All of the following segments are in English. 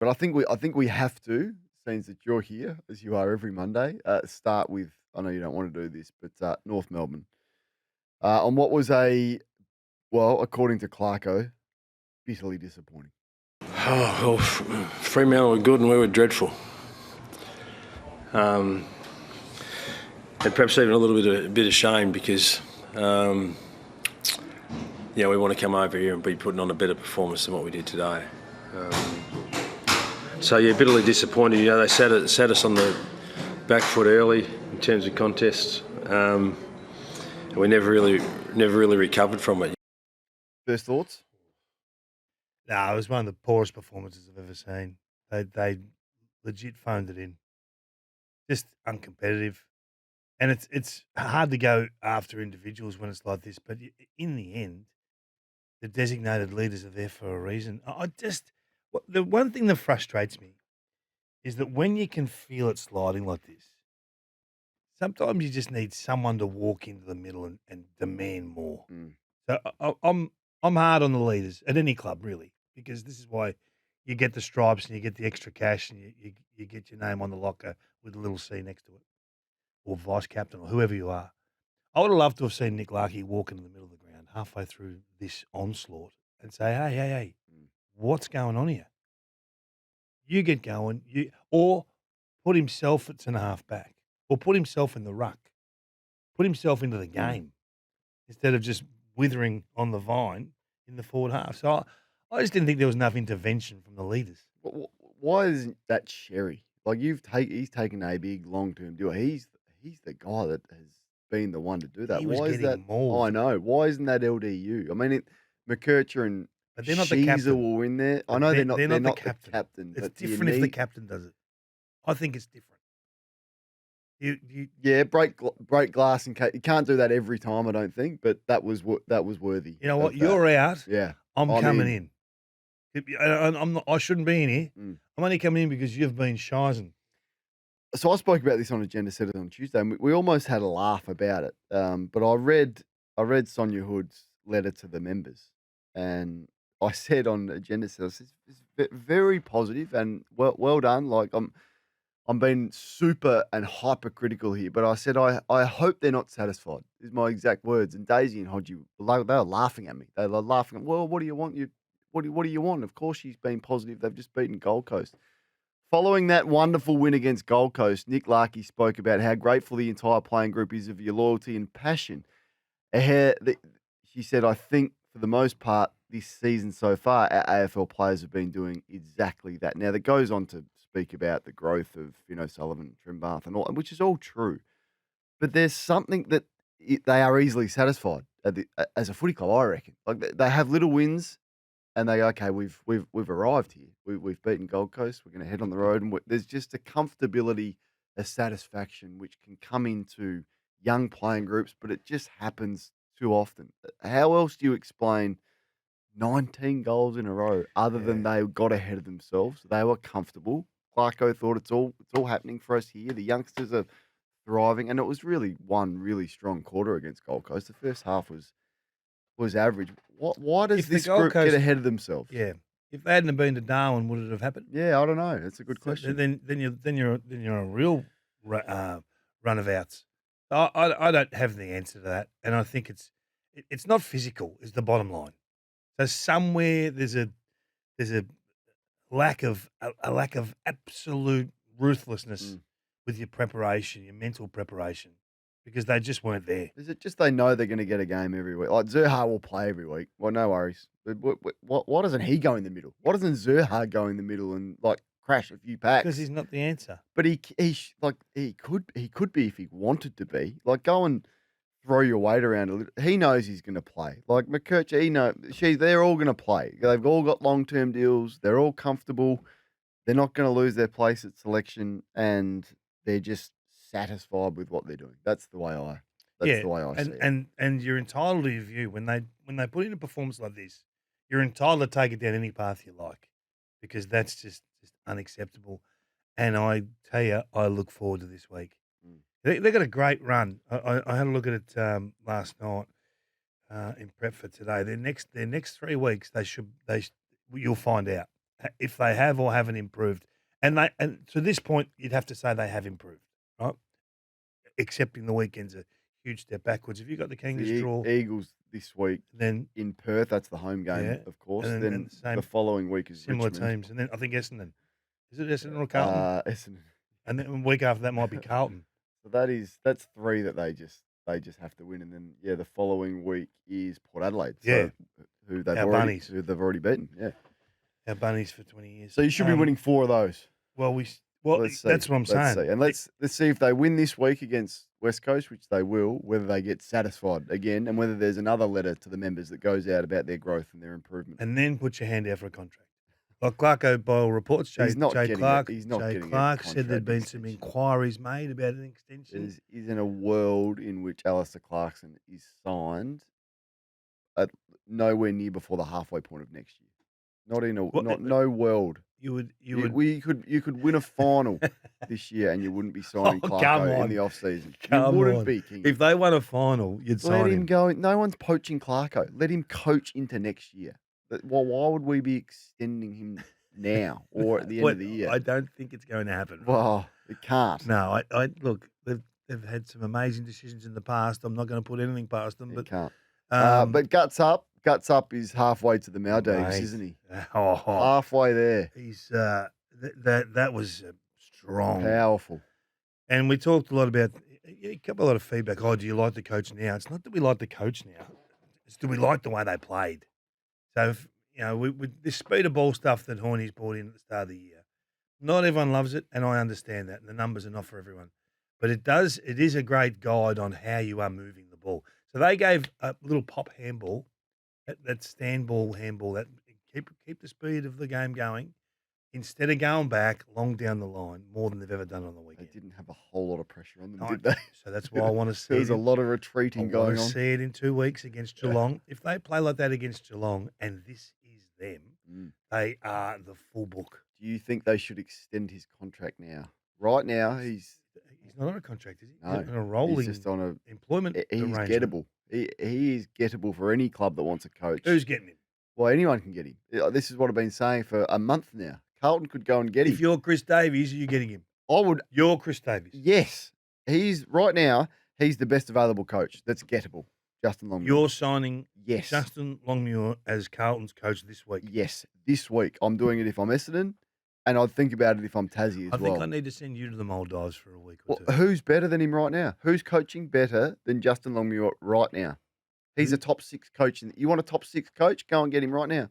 But I think we have to, since that you're here, as you are every Monday, start with, I know you don't want to do this, but North Melbourne. On what was well, according to Clarko, bitterly disappointing. Oh, well, Fremantle were good and we were dreadful. And perhaps even a little bit of shame because, we want to come over here and be putting on a better performance than what we did today. Bitterly disappointed. They sat us on the back foot early in terms of contests, and we never really recovered from it. First thoughts? No, it was one of the poorest performances I've ever seen. They legit phoned it in. Just uncompetitive. And it's hard to go after individuals when it's like this, but in the end, the designated leaders are there for a reason. The one thing that frustrates me is that when you can feel it sliding like this, sometimes you just need someone to walk into the middle and demand more. Mm. So I'm hard on the leaders at any club, really, because this is why you get the stripes and you get the extra cash and you get your name on the locker with a little C next to it, or vice captain or whoever you are. I would have loved to have seen Nick Larkey walk into the middle of the ground halfway through this onslaught and say, hey, Mm. what's going on here? You get going, or put himself at centre half back, or put himself in the ruck, put himself into the game instead of just withering on the vine in the forward half. So I just didn't think there was enough intervention from the leaders. Why isn't that Sherry? Like he's taken a big long term deal. He's the guy that has been the one to do that. He was Why is getting that? mauled. I know. Why isn't that LDU? I mean, McKercher and But they're not the Sheezer captain. were in there. I But know they're they're not not the captain. It's But do you different if the need- captain does it. I think it's different. Yeah, break glass and you can't do that every time. I don't think, but that was worthy. You know what? of that. You're out. Yeah, I'm coming in. in. I'm not. I shouldn't be in here. Mm. I'm only coming in because you've been shizing. So I spoke about this on Agenda Setters on Tuesday, and we almost had a laugh about it. But I read Sonia Hood's letter to the members, and I said on Agenda Setters, it's very positive and well done. Like I'm being super and hypercritical here, but I said I hope they're not satisfied. Is my exact words. And Daisy and Hodgie, they were laughing at me. They were laughing. Well, what do you want? What do you want? Of course, she's been positive. They've just beaten Gold Coast. Following that wonderful win against Gold Coast, Nick Larkey spoke about how grateful the entire playing group is of your loyalty and passion. She said, I think for the most part this season so far, our AFL players have been doing exactly that. Now, that goes on to speak about the growth of, Sullivan, Trimbath and all, which is all true. But there's something that they are easily satisfied as a footy club, I reckon. Like they have little wins and they go, okay, we've arrived here. We've beaten Gold Coast. We're going to head on the road, and there's just a comfortability, a satisfaction which can come into young playing groups, but it just happens too often. How else do you explain 19 goals in a row other than they got ahead of themselves? They were comfortable. Clarko thought it's all happening for us here. The youngsters are thriving, and it was really one really strong quarter against Gold Coast. The first half was average. Why does this group get ahead of themselves? Yeah. If they hadn't have been to Darwin, would it have happened? Yeah, I don't know. That's a good question. Then you're a real runabouts. I don't have the answer to that, and I think it's not physical. Is the bottom line. So somewhere there's a lack of absolute ruthlessness with your preparation, your mental preparation, because they just weren't there. Is it just they know they're going to get a game every week? Like Zerha will play every week. Well, no worries. But why doesn't he go in the middle? Why doesn't Zerha go in the middle and crash a few packs? Because he's not the answer. But he could be if he wanted to be. Like go and throw your weight around a little. He knows he's going to play. Like McKercher, they're all going to play. They've all got long-term deals. They're all comfortable. They're not going to lose their place at selection, and they're just satisfied with what they're doing. That's the way I see it. And you're entitled to your view when they put in a performance like this. You're entitled to take it down any path you like, because that's just unacceptable. And I tell you, I look forward to this week. They got a great run. I had a look at it last night in prep for today. Their next 3 weeks, you'll find out. if they have or haven't improved. And to this point, you'd have to say they have improved, right? Excepting the weekend's a huge step backwards. If you got the It's Kangaroos the draw, Eagles this week then in Perth. That's the home game, yeah, of course. and Then the same the following week is similar Richmond. teams, and then I think Essendon. Is it Essendon or Carlton? Essendon. And then a week after that might be Carlton. So that's 3 that they just have to win, and then the following week is Port Adelaide. So Yeah. who they've Our bunnies. already beaten. Yeah. Our bunnies for 20 years. So you should be winning 4 of those. Well, Let's see. that's what I'm saying. See. And let's see if they win this week against West Coast, which they will, whether they get satisfied again, and whether there's another letter to the members that goes out about their growth and their improvement. And then put your hand out for a contract. Like Clarko Boyle reports, Jay Clark said there'd been some inquiries made about an extension. There isn't a world in which Alistair Clarkson is signed at nowhere near before the halfway point of next year. No world. You could win a final this year and you wouldn't be signing Clarko in the off season. You wouldn't be, King. If they won a final, you'd sign him. Let him go. No one's poaching Clarko. Let him coach into next year. Well, why would we be extending him now or at the end of the year? I don't think it's going to happen. Well, it can't. No, I look. They've had some amazing decisions in the past. I'm not going to put anything past them. But can't. But guts up is halfway to the Maldives, isn't he? Oh, halfway there. He's that was strong, powerful. And we talked a lot about a lot of feedback. Oh, do you like the coach now? It's not that we like the coach now. It's do we like the way they played. So, with this speed of ball stuff that Horny's brought in at the start of the year, not everyone loves it, and I understand that, and the numbers are not for everyone. But it is a great guide on how you are moving the ball. So they gave a little pop handball, that stand ball handball, that keep the speed of the game going, instead of going back long down the line more than they've ever done on the weekend. They didn't have a whole lot of pressure on them, did they? So that's why I want to see There's a lot of retreating going on. I want to see it in 2 weeks against Geelong. If they play like that against Geelong, and this is them, they are the full book. Do you think they should extend his contract now? Right now, he's not on a contract, is he? No, he's on a rolling. He's just on a employment. He's gettable. He is gettable for any club that wants a coach. Who's getting him? Well, anyone can get him. This is what I've been saying for a month now. Carlton could go and get him. If you're Chris Davies, are you getting him? I would. You're Chris Davies. Yes. He's the best available coach that's gettable. Justin Longmuir. You're signing yes. Justin Longmuir as Carlton's coach this week. Yes, this week. I'm doing it if I'm Essendon, and I'd think about it if I'm Tassie as well. I think I need to send you to the Maldives for a week or two. Who's better than him right now? Who's coaching better than Justin Longmuir right now? He's a top 6 coach. You want a top 6 coach? Go and get him right now.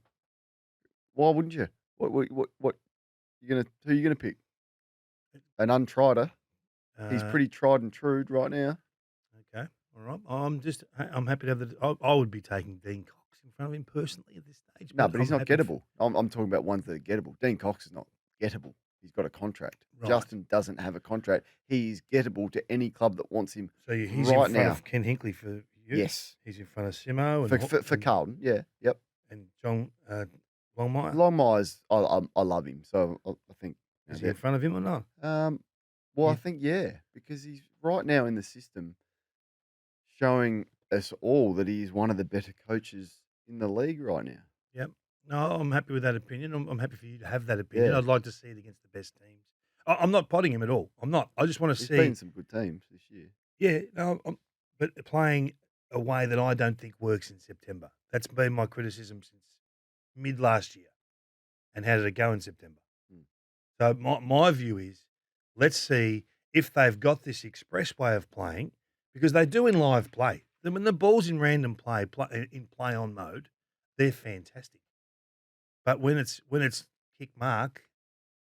Why wouldn't you? What who are you gonna pick? An untrieder. He's pretty tried and true right now. Okay, all right. I'm happy to have I would be taking Dean Cox in front of him personally at this stage. No, but he's not gettable. I'm talking about ones that are gettable. Dean Cox is not gettable. He's got a contract. Right. Justin doesn't have a contract. He's gettable to any club that wants him. So he's in front of Ken Hinkley for you. Yes, he's in front of Simo for Carlton. Yeah, yep. And John Longmire. Longmire's I love him, so I think is he in front of him or not? I think because he's right now in the system, showing us all that he's one of the better coaches in the league right now. Yep. No, I'm happy with that opinion. I'm happy for you to have that opinion. I'd like to see it against the best teams. I'm not potting him at all. I'm not. I just want to see. There's been some good teams this year. Yeah, no, but playing a way that I don't think works in September. That's been my criticism since mid last year. And how did it go in September? So my view is, let's see if they've got this express way of playing, because they do in live play. When the ball's in random play in play on mode, they're fantastic. But when it's kick mark,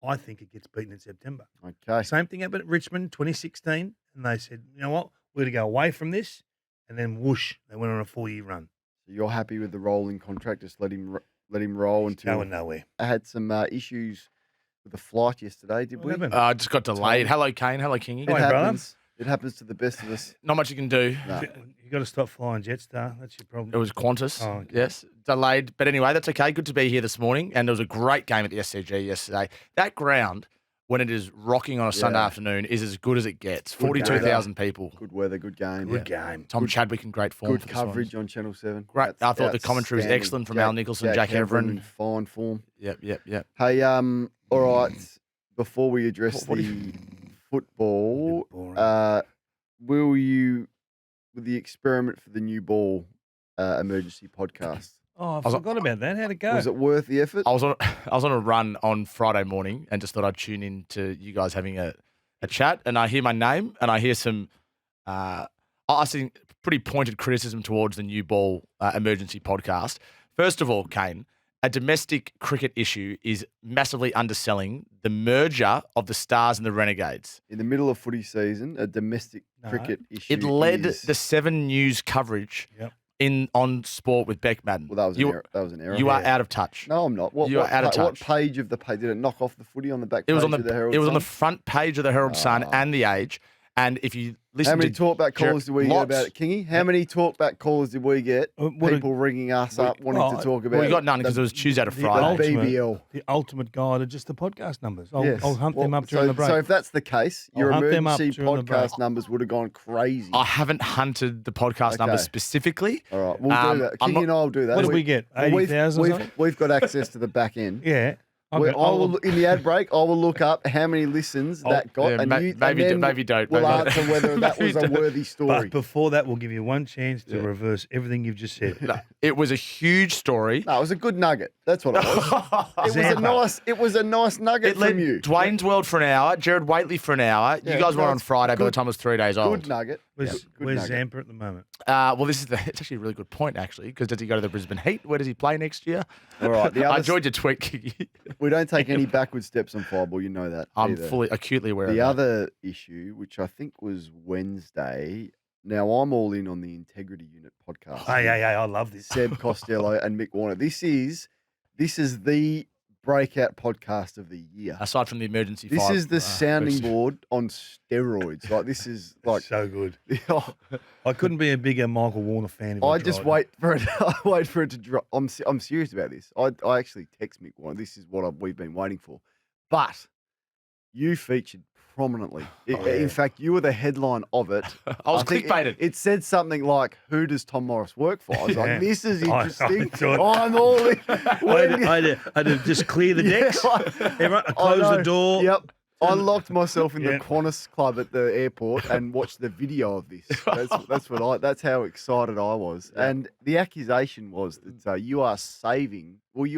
I think it gets beaten in September. Okay. Same thing happened at Richmond 2016, and they said, you know what, we're going to go away from this, and then whoosh, they went on a 4-year run. So you're happy with the rolling contract? Just let him roll until going nowhere. I had some issues with the flight yesterday. Did we? Just got delayed. Hello, Kane. Hello, Kingy. It happens. It happens to the best of us. Not much you can do. No. You got to stop flying Jetstar. That's your problem. It was Qantas. Oh, okay. Yes, delayed. But anyway, that's okay. Good to be here this morning. And there was a great game at the SCG yesterday. That ground when it is rocking on a Sunday afternoon is as good as it gets. Good 42,000 people. Good weather, good game. Good game. Tom Chadwick in great form. Good for the coverage Swans. on Channel 7. Great. I thought the commentary was outstanding. excellent from Al Nicholson, Jack Everin. in fine form. Yep. Hey, all right. Before we address the football, with the experiment for the new ball emergency podcast, Oh, I forgot about that. How'd it go? was it worth the effort? I was on a run on Friday morning and just thought I'd tune in to you guys having a chat, and I hear my name and I hear some I think pretty pointed criticism towards the new ball emergency podcast. First of all, Kane, a domestic cricket issue is massively underselling the merger of the Stars and the Renegades. In the middle of footy season, a domestic cricket issue. It led is... the 7 News coverage Yep. on sport with Beck Madden. Well, that was an error. You are out of touch. No, I'm not. What page of the page did it knock off the footy on the back? It was page of the Herald It was Sun? on the front page of the Herald Sun and the Age. And if you listen how many to talkback callers did we get about it, Kingy? How many talkback callers did we get? People ringing us up wanting to talk about it. Well, we got none because it was Tuesday to Friday. The ultimate guide are just the podcast numbers. Yes. I'll hunt them up during the break. So if that's the case, your emergency podcast numbers would have gone crazy. I haven't hunted the podcast numbers specifically. All right, we'll do that. Kingy and I will do that. What did we get? 80,000? We've got access to the back end. Yeah. In the ad break, I will look up how many listens that got, yeah, and maybe don't. We'll answer whether that was a worthy story. But before that, we'll give you one chance to reverse everything you've just said. No, it was a huge story. No, it was a good nugget. That's what it was. It was a nice nugget from you. Dwayne's World for an hour, Jared Waitley for an hour. Yeah, you guys were on Friday by the time I was 3 days old. Good nugget. Where's Zampa at the moment? Well, it's actually a really good point, actually, because does he go to the Brisbane Heat? Where does he play next year? All right. I enjoyed your tweet, Kiki. We don't take any backward steps on fireball. You know that. I'm acutely aware of that. The other issue, which I think was Wednesday. Now, I'm all in on the Integrity Unit podcast. Hey, I love this. Seb Costello and Mick Warner. This is the breakout podcast of the year. Aside from the emergency This five, is the sounding board on steroids. Like, this is like so good. I couldn't be a bigger Michael Warner fan. I just wait for it to drop. I'm serious about this. I actually text Mick Warner. This is what we've been waiting for. But you featured prominently. In fact, you were the headline of it. I was clickbaited. It said something like, "Who does Tom Morris work for?" I was like, "This is interesting." I'm all in. I had to just clear the decks. Close the door. Yep. I locked myself in the Qantas Club at the airport and watched the video of this. That's how excited I was. Yeah. And the accusation was that you are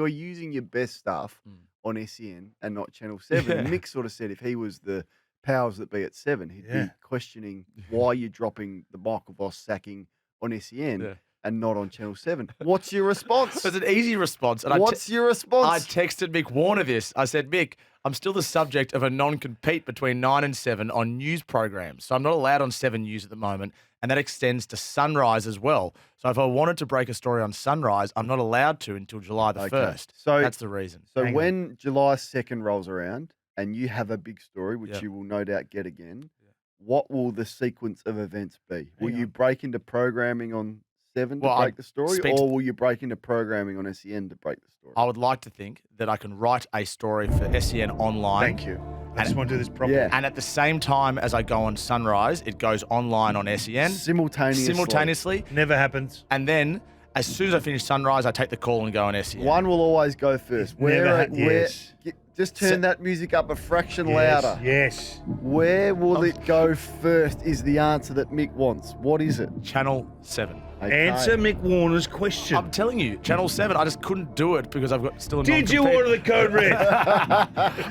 using your best stuff on SEN and not Channel 7. And Mick sort of said if he was the powers that be at 7, he'd be questioning why you're dropping the Michael Voss sacking on SEN and not on Channel 7. What's your response? It's an easy response. And What's your response? I texted Mick Warner this. I said, Mick, I'm still the subject of a non-compete between 9 and 7 on news programs. So I'm not allowed on 7 News at the moment. And that extends to Sunrise as well. So if I wanted to break a story on Sunrise, I'm not allowed to until July the 1st. So that's the reason. So when July 2nd rolls around and you have a big story, which you will no doubt get again, what will the sequence of events be? Will you break into programming on 7 to break the story, or will you break into programming on SEN to break the story? I would like to think that I can write a story for SEN online. Thank you. I just want to do this properly. Yeah. And at the same time as I go on Sunrise, it goes online on SEN. Simultaneously. Never happens. And then, as soon as I finish Sunrise, I take the call and go on SEN. One will always go first. Just turn that music up a fraction louder. Yes. Where will it go first is the answer that Mick wants. What is it? Channel 7. Okay. Answer Mick Warner's question. I'm telling you, Channel 7. I just couldn't do it because I've got still a Did you order the code red?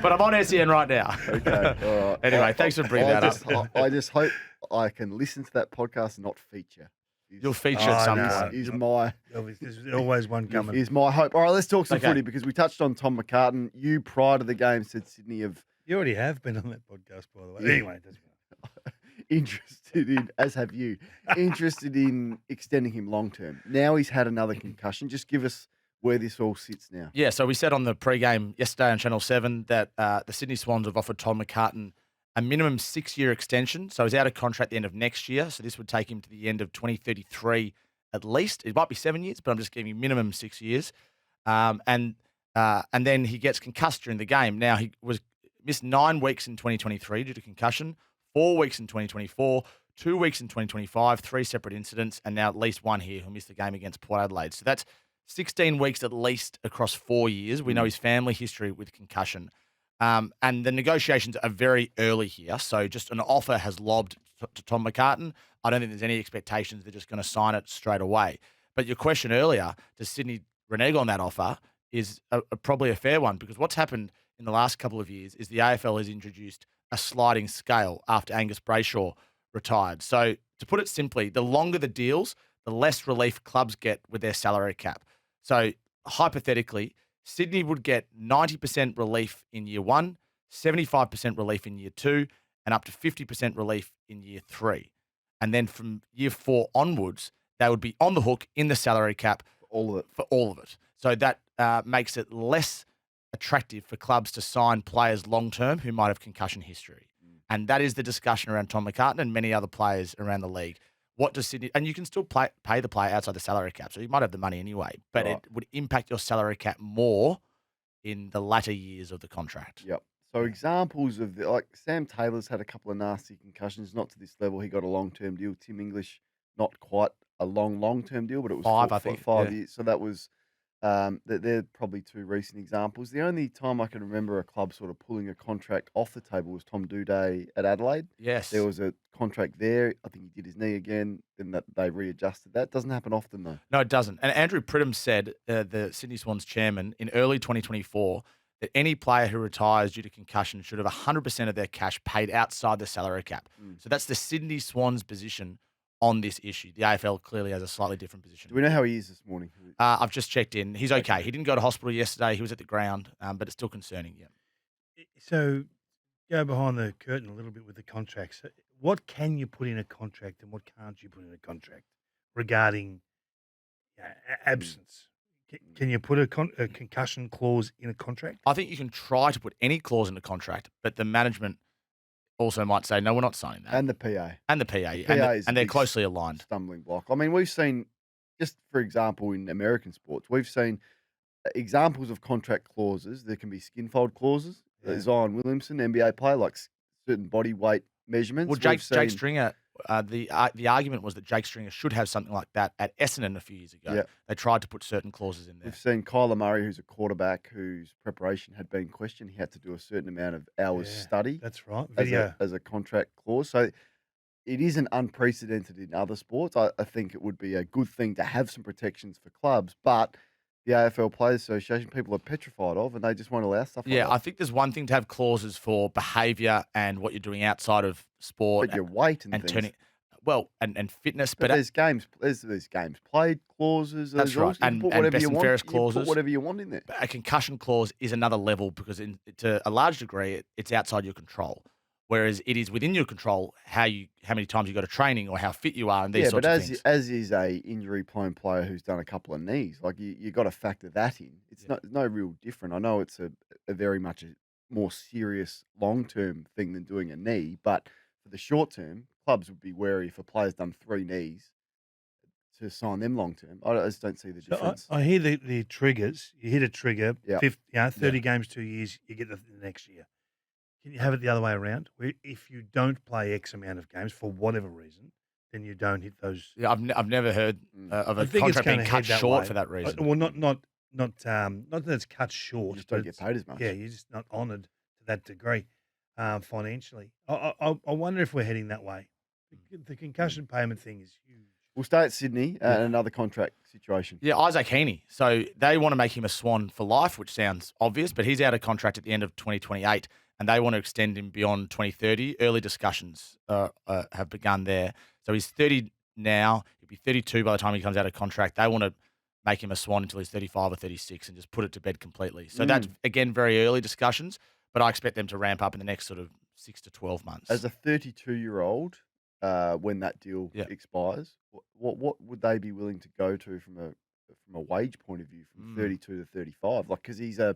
But I'm on SEN right now. Okay, all right. Anyway, thanks for bringing that up. I just hope I can listen to that podcast and not feature. You'll feature at some point. There's always one coming. Is my hope. All right, let's talk some footy because we touched on Tom McCartan. You, prior to the game, said Sydney of... You already have been on that podcast, by the way. Yeah. Anyway, interested in, as have you, interested in extending him long term. Now he's had another concussion. Just give us where this all sits now. Yeah, so we said on the pre-game yesterday on Channel 7 that the Sydney Swans have offered Tom McCartan a minimum 6-year extension. So he's out of contract at the end of next year. So this would take him to the end of 2033 at least. It might be 7 years, but I'm just giving him minimum 6 years. And then he gets concussed during the game. Now, Missed 9 weeks in 2023 due to concussion, 4 weeks in 2024, 2 weeks in 2025, 3 separate incidents, and now at least one here who missed the game against Port Adelaide. So that's 16 weeks at least across 4 years. We know his family history with concussion. And the negotiations are very early here. So just an offer has lobbed to Tom McCartan. I don't think there's any expectations they're just going to sign it straight away. But your question earlier, does Sydney renege on that offer, is probably a fair one, because what's happened in the last couple of years is the AFL has introduced a sliding scale after Angus Brayshaw retired. So to put it simply, the longer the deals, the less relief clubs get with their salary cap. So hypothetically, Sydney would get 90% relief in year 1, 75% relief in year 2, and up to 50% relief in year 3. And then from year 4 onwards, they would be on the hook in the salary cap All of it. for all of it. So that makes it less attractive for clubs to sign players long-term who might have concussion history. And that is the discussion around Tom McCartan and many other players around the league. What does Sydney... And you can still pay the player outside the salary cap, so you might have the money anyway, but Right. it would impact your salary cap more in the latter years of the contract. Yep. So examples of like Sam Taylor's had a couple of nasty concussions, not to this level. He got a long-term deal. Tim English, not quite a long-term deal, but it was 5, I think. 5 Yeah. years. So that was they're probably 2 recent examples. The only time I can remember a club sort of pulling a contract off the table was Tom Doedee at Adelaide. Yes. There was a contract there. I think he did his knee again. Then that they readjusted. That doesn't happen often though. No, it doesn't. And Andrew Pridham said, the Sydney Swans chairman, in early 2024, that any player who retires due to concussion should have 100% of their cash paid outside the salary cap. So that's the Sydney Swans position on this issue. The AFL clearly has a slightly different position. Do we know how he is this morning? I've just checked in. He's okay. He didn't go to hospital yesterday. He was at the ground, but it's still concerning. Yeah. So go behind the curtain a little bit with the contracts. What can you put in a contract and what can't you put in a contract regarding absence? Can you put a concussion clause in a contract? I think you can try to put any clause in the contract, but the management also might say, no, we're not signing that. And the PA. And the PA. is a And they're big closely aligned. Stumbling block. I mean, we've seen, just for example, in American sports, we've seen examples of contract clauses. There can be skinfold clauses. Yeah. Zion Williamson, NBA player, like certain body weight measurements. Well, We've Jake seen- Stringer, the argument was that Jake Stringer should have something like that at Essendon a few years ago. Yeah. They tried to put certain clauses in there. We've seen Kyler Murray, who's a quarterback whose preparation had been questioned. He had to do a certain amount of hours Yeah, study That's right. as Video. as a contract clause. So it isn't unprecedented in other sports. I think it would be a good thing to have some protections for clubs, but the AFL Players Association, people are petrified of, and they just won't allow stuff like Yeah, that. I think there's one thing to have clauses for behaviour and what you're doing outside of sport But your weight and things. turning, and fitness. But But there's games played clauses. That's There's right. also- you And put whatever best you and want. fairest You put clauses. whatever you want in there. a concussion clause is another level because to a large degree, it's outside your control. Whereas it is within your control how many times you go to training or how fit you are and these Yeah, sorts but of as things. as is a injury prone player who's done a couple of knees, like you got to factor that in. It's Yeah. no real different. I know it's a very much a more serious long term thing than doing a knee, but for the short term, clubs would be wary if a player's done 3 knees to sign them long term. I just don't see the So difference. I hear the triggers. You hit a trigger, Yeah. 30 games, 2 years, you get the next year. Can you have it the other way around? Where if you don't play X amount of games for whatever reason, then you don't hit those. Yeah, I've never heard of I a think it's contract being gonna cut head that short way. for that reason. Well, not that it's cut short. You just but don't get it's- paid as much. Yeah, you're just not honoured to that degree financially. I wonder if we're heading that way. The concussion payment thing is huge. We'll stay at Sydney and another contract situation. Yeah, Isaac Heaney. So they want to make him a Swan for life, which sounds obvious, but he's out of contract at the end of 2028, and they want to extend him beyond 2030. Early discussions have begun there. So he's 30 now. He'll be 32 by the time he comes out of contract. They want to make him a Swan until he's 35 or 36 and just put it to bed completely. So that's, again, very early discussions, but I expect them to ramp up in the next sort of 6 to 12 months. As a 32-year-old, when that deal expires, what would they be willing to go to from a wage point of view from 32 to 35? Like, because he's a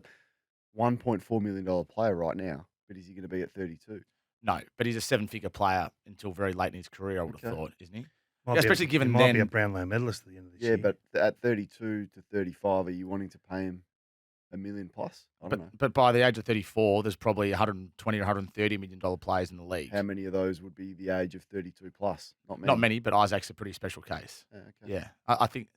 $1.4 million player right now, but is he going to be at 32? No, but he's a 7-figure player until very late in his career, I would have thought, isn't he? Might Yeah, be especially given he might be a then- Brownlow medalist at the end of this Yeah, year. but at 32 to 35, are you wanting to pay him $1 million plus. I don't know. But by the age of 34, there's probably 120 or $130 million players in the league. How many of those would be the age of 32 plus? Not many. Not many, but Isaac's a pretty special case. Yeah, okay. Yeah, I think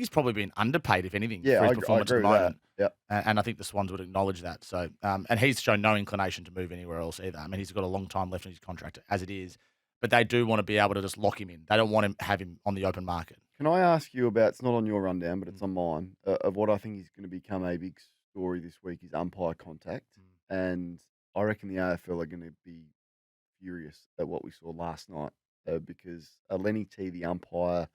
he's probably been underpaid, if anything, Yeah, for his I performance agree at the with moment. that. Yep. And I think the Swans would acknowledge that. So, and he's shown no inclination to move anywhere else either. I mean, he's got a long time left in his contract as it is, but they do want to be able to just lock him in. They don't want to have him on the open market. Can I ask you about, it's not on your rundown, but it's on mine, of what I think is going to become a big story this week is umpire contact. And I reckon the AFL are going to be furious at what we saw last night because Lenny T, the umpire,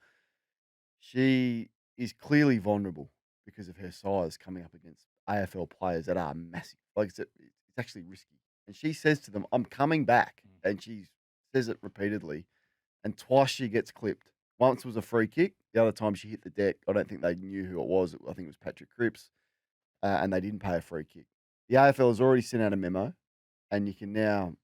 she is clearly vulnerable because of her size coming up against AFL players that are massive. Like it's actually risky. And she says to them, I'm coming back. And she says it repeatedly. And twice she gets clipped. Once was a free kick. The other time she hit the deck. I don't think they knew who it was. I think it was Patrick Cripps. And they didn't pay a free kick. The AFL has already sent out a memo. And you can now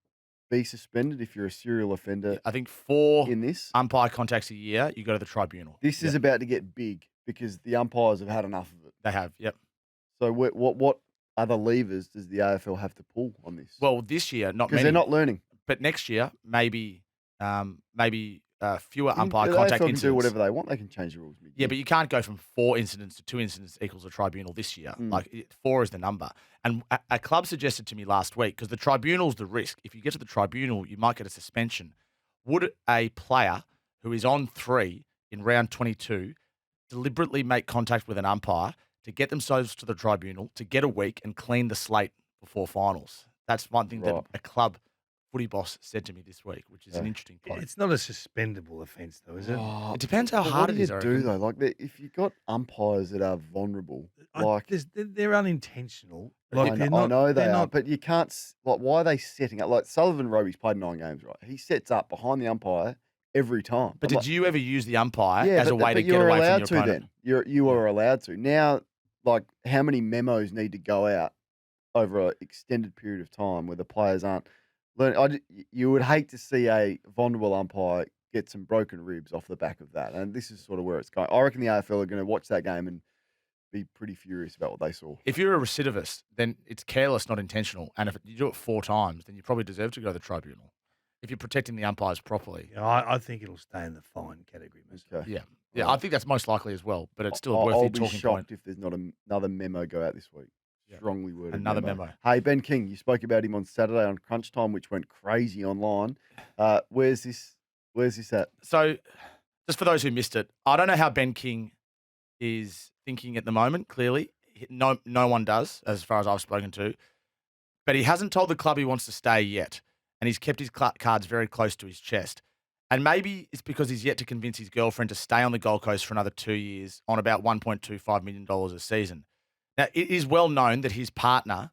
be suspended if you're a serial offender. I think 4 in this umpire contacts a year, you go to the tribunal. This is about to get big because the umpires have had enough of it. They have, yep. So what other levers does the AFL have to pull on this? Well, this year, not many. Because they're not learning. But next year, maybe fewer I mean, umpire the contact AFL can incidents. do whatever they want. They can change the rules. Yeah, but you can't go from 4 incidents to 2 incidents equals a tribunal this year. Like 4 is the number. And a club suggested to me last week, because the tribunal's the risk. If you get to the tribunal, you might get a suspension. Would a player who is on 3 in round 22 deliberately make contact with an umpire to get themselves to the tribunal, to get a week and clean the slate before finals? That's one thing that a club footy boss said to me this week, which is an interesting point. It's not a suspendable offence, though, is it? It depends how hard it is. What do you do though? Like, if you've got umpires that are vulnerable, they're unintentional. Like I know they are, but you can't. Like, why are they setting up? Like Sullivan Roby's played 9 games, right? He sets up behind the umpire every time. But did you ever use the umpire as a way to get away from your opponent? You are allowed to now. Like, how many memos need to go out over an extended period of time where the players aren't learning? You would hate to see a vulnerable umpire get some broken ribs off the back of that, and this is sort of where it's going. I reckon the AFL are going to watch that game and be pretty furious about what they saw. If you're a recidivist, then it's careless, not intentional. And if you do it 4 times, then you probably deserve to go to the tribunal. If you're protecting the umpires properly. Yeah, I think it'll stay in the fine category. Okay. Yeah. Yeah, I think that's most likely as well, but it's still a worthy I'll talking be shocked point. if there's not another memo go out this week. Strongly worded. Another memo. Hey, Ben King, you spoke about him on Saturday on Crunch Time, which went crazy online. Where's this at? So, just for those who missed it, I don't know how Ben King is thinking at the moment, clearly. No one does, as far as I've spoken to. But he hasn't told the club he wants to stay yet, and he's kept his cards very close to his chest. And maybe it's because he's yet to convince his girlfriend to stay on the Gold Coast for another 2 years on about $1.25 million a season. Now, it is well known that his partner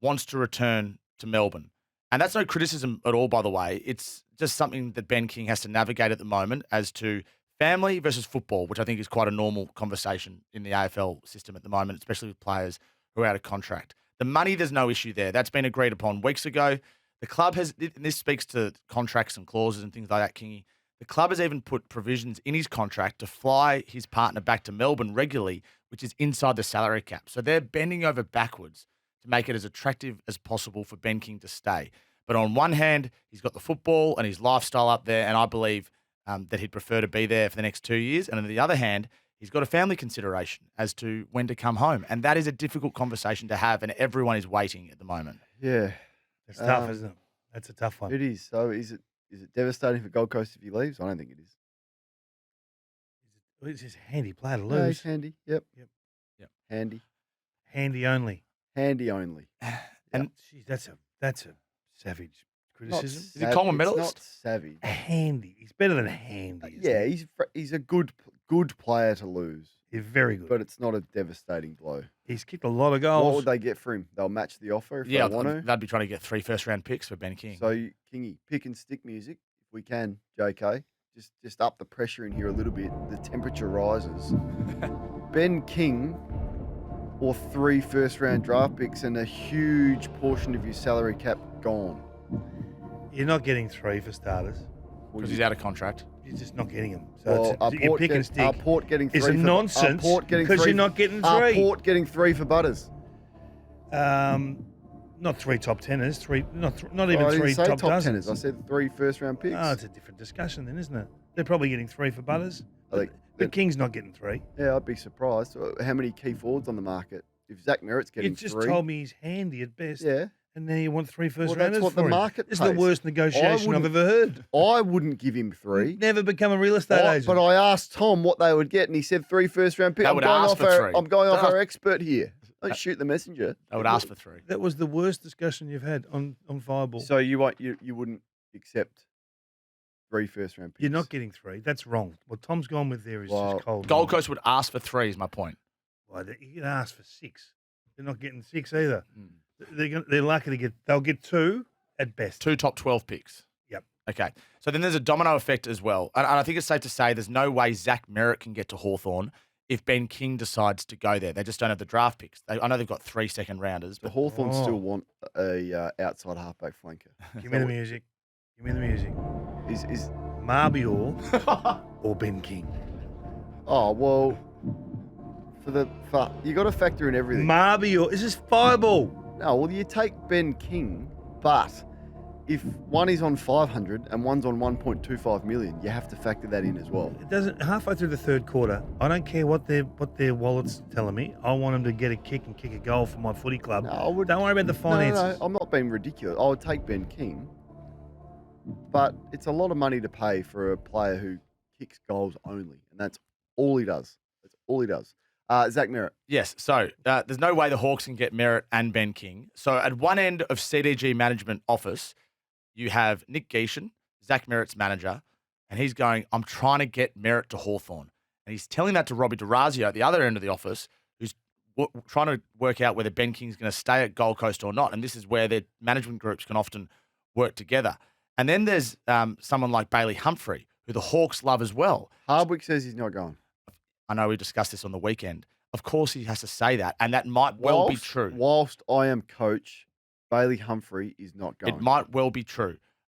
wants to return to Melbourne. And that's no criticism at all, by the way. It's just something that Ben King has to navigate at the moment as to family versus football, which I think is quite a normal conversation in the AFL system at the moment, especially with players who are out of contract. The money, there's no issue there. That's been agreed upon weeks ago. The club has, and this speaks to contracts and clauses and things like that, Kingy. The club has even put provisions in his contract to fly his partner back to Melbourne regularly, which is inside the salary cap. So they're bending over backwards to make it as attractive as possible for Ben King to stay. But on one hand, he's got the football and his lifestyle up there, and I believe that he'd prefer to be there for the next 2 years. And on the other hand, he's got a family consideration as to when to come home. And that is a difficult conversation to have, and everyone is waiting at the moment. Yeah. It's tough, isn't it? That's a tough one. It is. So is it devastating for Gold Coast if he leaves? I don't think it is. It's just a handy player to No, lose. he's handy. Yep. Handy. Handy only. Handy only. And Jeez, that's a savage criticism. Is he Coleman It's medalist? not savage. Handy. He's better than handy. Yeah, he's a good player to lose, He's very good. but it's not a devastating blow. He's kicked a lot of What goals. would they get for him? They'll match the offer if Yeah, they want to. they'd be trying to get 3 first-round picks for Ben King. So, Kingy, pick and stick music if we can, JK. Just up the pressure in here a little bit. The temperature rises. Ben King or 3 first-round draft picks and a huge portion of your salary cap gone. You're not getting 3 for starters. Because he's out of contract. You're just not getting them. Well, So you're pick and stick. Are Port getting three? It's a nonsense because you're not getting Are three. Port getting 3 for Butters? Not 3 top teners. Not even I didn't 3 say top dozens. teners. I said 3 first-round picks. Oh, it's a different discussion then, isn't it? They're probably getting 3 for Butters. I think- The King's not getting 3. Yeah, I'd be surprised. How many key forwards on the market? If Zach Merritt's You getting just 3, told me he's handy at best. yeah, And now you want 3 first Well, rounders that's what for the him. market This is the pays. worst negotiation I've wouldn't- ever heard. I wouldn't give him 3. Never become a real estate agent. But I asked Tom what they would get, and he said 3 first-round picks. They would ask for 3. I'm going off our expert here. Don't shoot the messenger. I would ask for 3. That was the worst discussion you've had on Fireball. So you wouldn't accept 3 first-round picks? You're not getting 3. That's wrong. What Tom's gone with there is Well, just cold. Gold Coast would ask for 3 is my point. Well, you can ask for 6. They're not getting 6 either. Mm. They're lucky to get. They'll get 2 at best. 2 top 12 picks. Yep. Okay. So then there's a domino effect as well. And I think it's safe to say there's no way Zach Merritt can get to Hawthorn if Ben King decides to go there. They just don't have the draft picks. I know they've got 3 second-rounders. The But Hawthorns still want a outside halfback flanker. Give me the music. Give me the music. Is Marbior or Ben King? Oh well, you got to factor in everything. Marbior. This is Fireball. No, well you take Ben King, but if one is on 500 and one's on 1.25 million, you have to factor that in as well. It doesn't. Halfway through the third quarter, I don't care what their wallet's telling me. I want them to get a kick and kick a goal for my footy club. No, I would, Don't worry about the finances. No, I'm not being ridiculous. I would take Ben King, but it's a lot of money to pay for a player who kicks goals only, and that's all he does. That's all he does. Zach Merritt. yes, so there's no way the Hawks can get Merritt and Ben King. So at one end of CDG management office, you have Nick Geeshan, Zach Merritt's manager, and he's going, I'm trying to get Merritt to Hawthorn. And he's telling that to Robbie DeRazio at the other end of the office, who's trying to work out whether Ben King's going to stay at Gold Coast or not. And this is where their management groups can often work together. And then there's someone like Bailey Humphrey, who the Hawks love as well. Hardwick says he's not going. I know we discussed this on the weekend. Of course he has to say that, and that might well be true. Whilst I am coach, Bailey Humphrey is not going. It might well be true,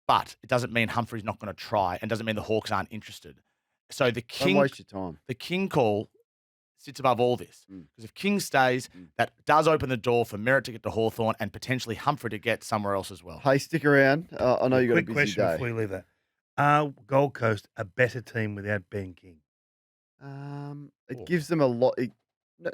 but it doesn't mean Humphrey's not going to try, and doesn't mean the Hawks aren't interested. So the Don't waste your time. the King call sits above all this. Because if King stays, that does open the door for Merritt to get to Hawthorn and potentially Humphrey to get somewhere else as well. Hey, stick around. I know you got a Quick busy question day. before you leave that. Are Gold Coast a better team without Ben King? It gives them a lot.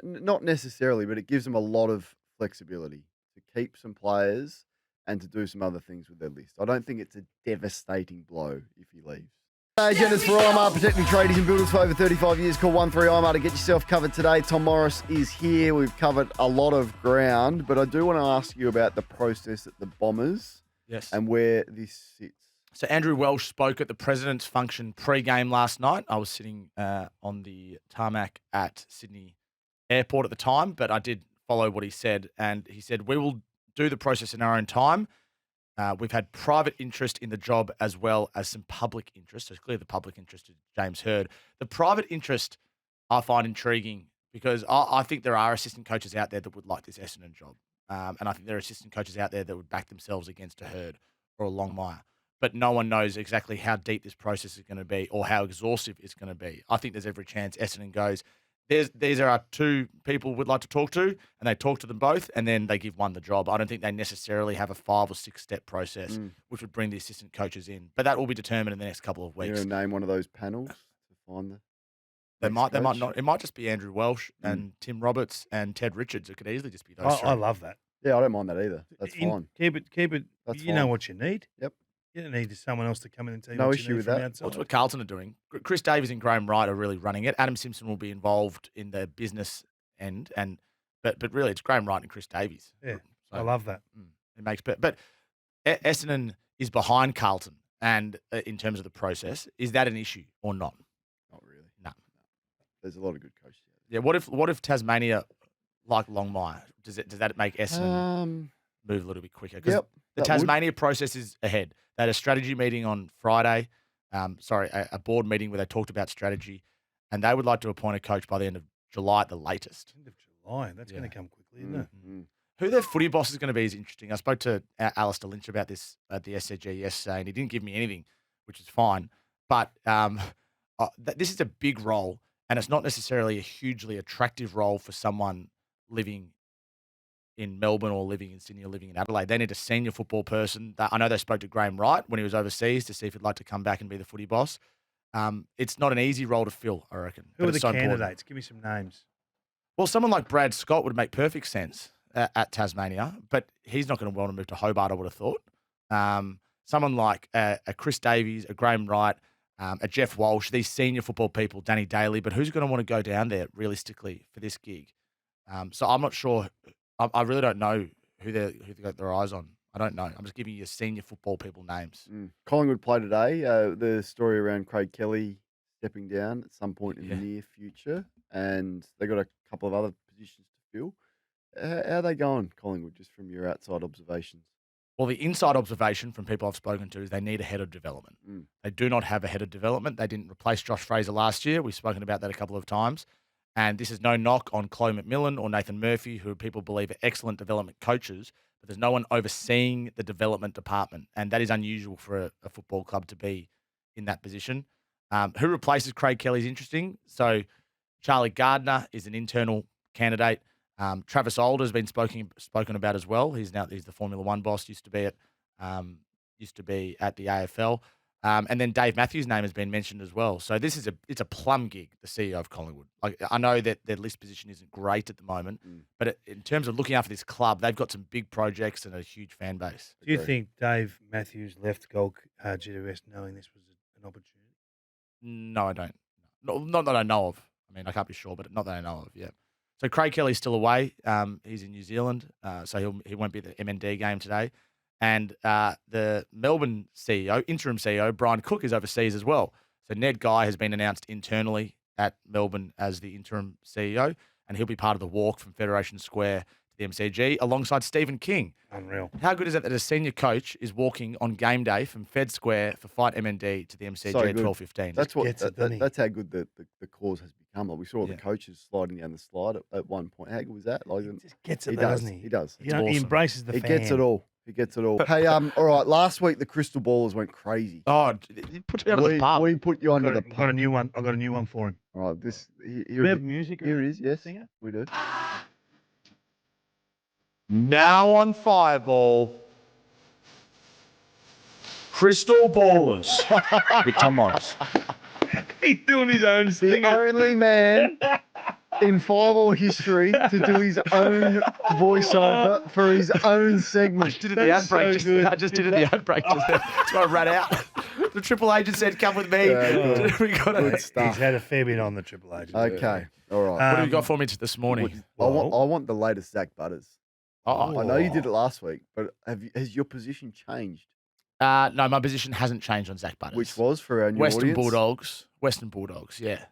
Not necessarily, but it gives them a lot of flexibility to keep some players and to do some other things with their list. I don't think it's a devastating blow if he leaves. Agendas for IMAR, protecting tradies and builders for over 35 years. Call 13IMAR to get yourself covered today. Tom Morris is here. We've covered a lot of ground, but I do want to ask you about the process at the Bombers Yes. and where this sits. So Andrew Welsh spoke at the President's function pre-game last night. I was sitting on the tarmac at Sydney Airport at the time, but I did follow what he said. And he said, we will do the process in our own time. We've had private interest in the job as well as some public interest. So it's clear the public interest is James Hird. The private interest I find intriguing because I think there are assistant coaches out there that would like this Essendon job. And I think there are assistant coaches out there that would back themselves against a Hird or a Longmire. But no one knows exactly how deep this process is going to be or how exhaustive it's going to be. I think there's every chance Essendon goes, these are our 2 people we'd like to talk to, and they talk to them both, and then they give one the job. I don't think they necessarily have a 5 or 6 step process, which would bring the assistant coaches in. But that will be determined in the next couple of You're weeks. going to name one of those panels to find the. They might coach? not. It might just be Andrew Welsh and Tim Roberts and Ted Richards. It could easily just be those 3. I love that. Yeah, I don't mind that either. That's fine. Keep it. That's you know fine. what you need. Yep. You don't need someone else to come in and tell you No what you issue need with from that. outside. That's what Carlton are doing. Chris Davies and Graham Wright are really running it. Adam Simpson will be involved in the business end, but really it's Graham Wright and Chris Davies. Yeah, So, I love that. It makes but Essendon is behind Carlton, and in terms of the process, is that an issue or not? Not really. No. There's a lot of good coaches. Yeah. What if Tasmania, like Longmire, does that make Essendon move a little bit quicker? Because Yep. the that Tasmania process is ahead. They had a strategy meeting on Friday. A board meeting where they talked about strategy, and they would like to appoint a coach by the end of July at the latest. End of July. That's going to come quickly, isn't it? Mm-hmm. Who their footy boss is going to be is interesting. I spoke to Alistair Lynch about this at the SCG yesterday, and he didn't give me anything, which is fine. But this is a big role, and it's not necessarily a hugely attractive role for someone living in Melbourne or living in Sydney or living in Adelaide. They need a senior football person. I know they spoke to Graham Wright when he was overseas to see if he'd like to come back and be the footy boss. It's not an easy role to fill, I reckon. Who are the it's so candidates? important. Give me some names. Well, someone like Brad Scott would make perfect sense at Tasmania, but he's not going to want to move to Hobart, I would have thought. Someone like a Chris Davies, a Graham Wright, a Jeff Walsh, these senior football people, Danny Daly, but who's going to want to go down there realistically for this gig? So I'm not sure. I really don't know who they got their eyes on. I don't know. I'm just giving you senior football people names. Collingwood play today. The story around Craig Kelly stepping down at some point in the near future, and they got a couple of other positions to fill. How are they going, Collingwood, just from your outside observations? Well, the inside observation from people I've spoken to is they need a head of development. They do not have a head of development. They didn't replace Josh Fraser last year. We've spoken about that a couple of times. And this is no knock on Chloe McMillan or Nathan Murphy, who people believe are excellent development coaches, but there's no one overseeing the development department. And that is unusual for a football club to be in that position. Who replaces Craig Kelly is interesting. So Charlie Gardner is an internal candidate. Travis Older has been spoken about as well. He's the Formula One boss. Used to be at the AFL, and then Dave Matthews' name has been mentioned as well. So it's a plum gig. The CEO of Collingwood. Like, I know that their list position isn't great at the moment, but in terms of looking after this club, they've got some big projects and a huge fan base. Do you think Dave Matthews left GWS knowing this was an opportunity? No, I don't. No, not that I know of. I mean, I can't be sure, but not that I know of. Yeah. So Craig Kelly's still away. He's in New Zealand, so he won't be at the MND game today. And the Melbourne CEO, interim CEO, Brian Cook, is overseas as well. So Ned Guy has been announced internally at Melbourne as the interim CEO, and he'll be part of the walk from Federation Square to the MCG alongside Stephen King. Unreal. How good is it that a senior coach is walking on game day from Fed Square for Fight MND to the MCG at 12:15? That's how good the cause has become. Like, we saw the coaches sliding down the slide at one point. How good was that? Like, He just gets it, does, doesn't he? He does. He embraces the He fan. gets it all. He gets it all. Hey, all right. Last week the crystal ballers went crazy. Oh, it puts me under the pub. We put you under the pub. I've got a new one. I've got a new one for him. All right. Do we have music? Here it is. Yes, Singer? we do. Now on Fireball, Crystal Ballers with Tom Morris. He's doing his own The thing. only man in Fireball history to do his own voiceover for his own segment. Did it at the outbreak. I just did it at the outbreak. That's why I ran out. The Triple Agent said, "Come with me." Yeah, We got good it. stuff. He's had a fair bit on the Triple H. Okay. All right. What have you got for me this morning? I want the latest Zach Butters. Oh, I know you did it last week, but has your position changed? no, my position hasn't changed on Zach Butters. Which was for our new Western audience? Bulldogs. Western Bulldogs. Yeah.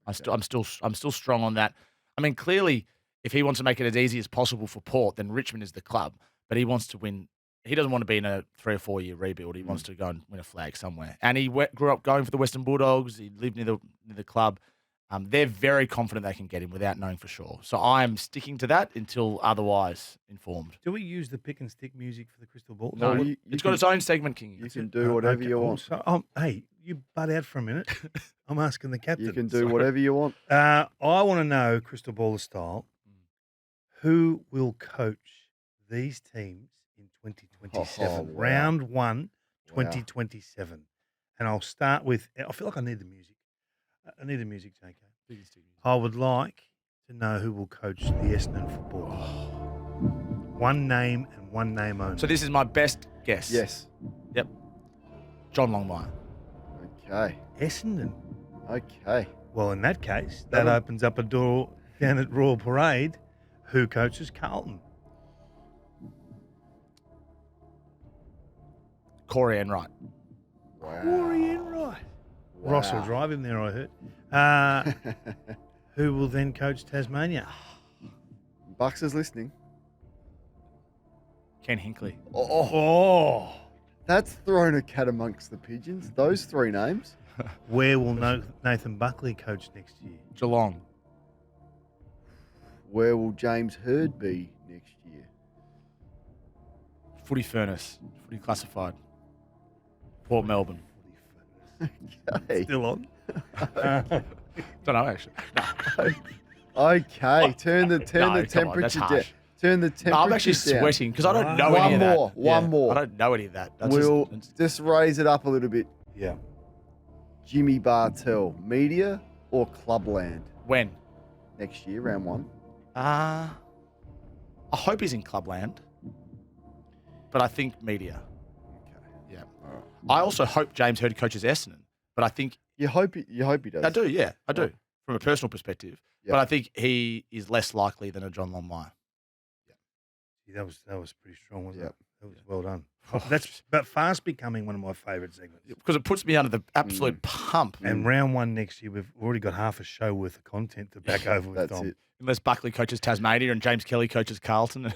I'm still strong on that. I mean, clearly, if he wants to make it as easy as possible for Port, then Richmond is the club. But he wants to win. He doesn't want to be in a 3 or 4 year rebuild. He wants to go and win a flag somewhere. And he grew up going for the Western Bulldogs. He lived near the club. They're very confident they can get him without knowing for sure. So I am sticking to that until otherwise informed. Do we use the pick and stick music for the Crystal Ball? No, It's got its own segment, King. You can do whatever you want. So, hey, you butt out for a minute. I'm asking the captain. You can do whatever you want. I want to know, Crystal Baller style, who will coach these teams in 2027? wow. Round 1, Wow. 2027. And I'll start with, I feel like I need the music. I need the music, JK. I would like to know who will coach the Essendon football club. One name and one name only. So this is my best guess. Yes. Yep. John Longmire. Okay. Essendon. Okay. Well, in that case, that opens up a door down at Royal Parade. Who coaches Carlton? Corey Enright. Wow. Corey Enright. Wow. Ross will drive him there, I heard. Who will then coach Tasmania? Bucks is listening. Ken Hinkley. Oh. That's thrown a cat amongst the pigeons. Those three names. Where will Nathan Buckley coach next year? Geelong. Where will James Hurd be next year? Footy Furnace. Footy Classified. Port Melbourne. Okay. Still on. Don't know actually. Okay. Turn the No, come on, that's temperature down. harsh. Turn the temperature No, I'm actually down. sweating because I don't know One any of that. more, one more. I don't know any of that. That's We'll just, just raise it up a little bit. Yeah. Jimmy Bartell, media or clubland when? next year, round 1? I hope he's in Clubland, but I think media. Okay. Yeah. All right. I also hope James Hird coaches Essendon, but I think You hope he does. I do. Yeah, I do Right. from a personal perspective. Yeah. But I think he is less likely than a John Longmire. Yeah, that was pretty strong, wasn't Yep. it? That was well done. Oh, That's but fast becoming one of my favourite segments. Because it puts me under the absolute pump. And round 1 next year, we've already got half a show worth of content to back over with That's Dom. it. Unless Buckley coaches Tasmania and James Kelly coaches Carlton.